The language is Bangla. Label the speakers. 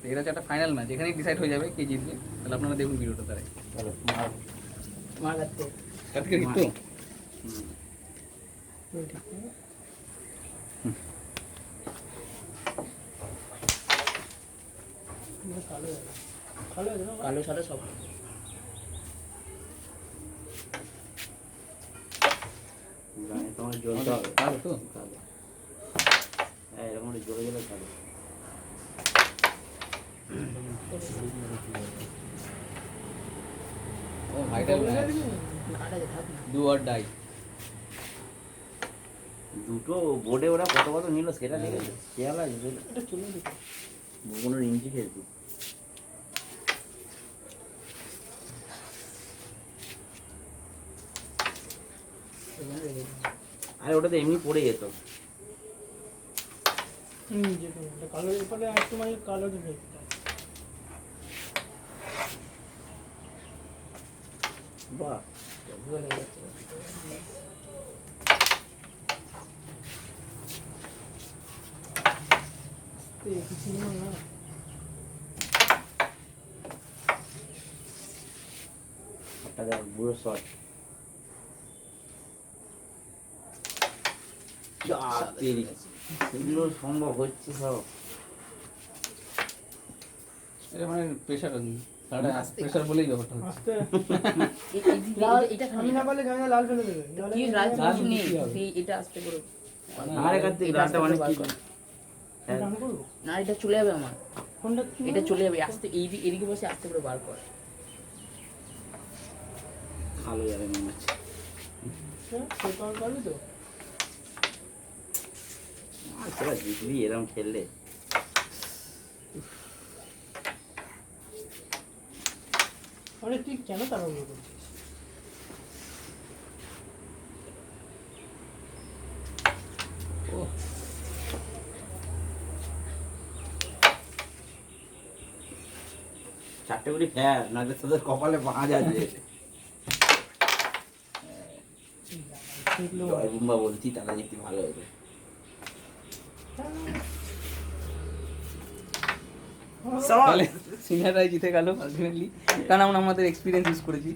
Speaker 1: এটা হচ্ছে একটা ফাইনাল ম্যাচ, এখানেই ডিসাইড হয়ে যাবে কে জিতবে। তাহলে আপনারা দেখুন ভিডিওটা তারাই।
Speaker 2: চলো
Speaker 3: মার কাটতে
Speaker 1: কার্তিকের জিততো?
Speaker 3: কালো সাদা সব
Speaker 2: গায়ে তোমার জ্বলতে হবে।
Speaker 1: কালো তো?
Speaker 2: কালো। হ্যাঁ এরকম করে জ্বলে জ্বলে কালো।
Speaker 1: ও ভাইটাল ম্যাচ,
Speaker 3: কাটাতে থাক না।
Speaker 1: Do or die.
Speaker 2: দুটো বোর্ডে ওরা কত কত নিল সেটা দেখেছে? খেয়াল আছে সেটা?
Speaker 3: এটা চলে দিতে
Speaker 2: 15 ইঞ্চি খেলছি।
Speaker 3: এখানে রেখে দিন।
Speaker 2: আর ওটা তো এমনি পড়ে যেত।
Speaker 3: কালো এরপরে আর একটু মানে কালো দিতে
Speaker 2: বাহ
Speaker 3: ভুলে যাচ্ছে কিছু না
Speaker 2: একটা দেখ বুড়ো শট। এগুলো সম্ভব হচ্ছে সব।
Speaker 1: এটা মানে প্রেশার, প্রেশার বলেই ব্যাপারটা হচ্ছে।
Speaker 3: আস্তে
Speaker 4: এটা
Speaker 3: আমি না বলে জানি লাল ফেলে দেবে
Speaker 4: কি রাজ
Speaker 1: লাল
Speaker 4: কিছু নেই,
Speaker 1: কি হবে?
Speaker 4: তুই এটা আসতে করে
Speaker 2: আরে কার্তিক
Speaker 4: এটা
Speaker 2: রাতটা মানে
Speaker 4: আস্তে
Speaker 2: কি?
Speaker 4: করে বার কর।
Speaker 2: হ্যাঁ।
Speaker 3: রান করবো
Speaker 4: না এটা চলে যাবে আমার,
Speaker 3: কোনটা
Speaker 4: এটা চলে যাবে আস্তে এদিকে বসে আস্তে করে বার কর।
Speaker 2: ভালো যাবে মনে হচ্ছে।
Speaker 3: পেপার পাবি তো
Speaker 2: সেটা জিতবি এরকম খেললে।
Speaker 3: আরে তুই কেন তাড়াহুড়ো করছিস
Speaker 2: চারটে গুলি ফের নাহলে তোদের কপালে বাজ আছে। জয় বুম্বা বলছি তারা জিততে ভালো হবে।
Speaker 1: তাহলে সিনিয়ররাই জিতে গেল আলটিমেটলি, কারণ আমরা আমাদের এক্সপিরিয়েন্স ইউজ করেছি।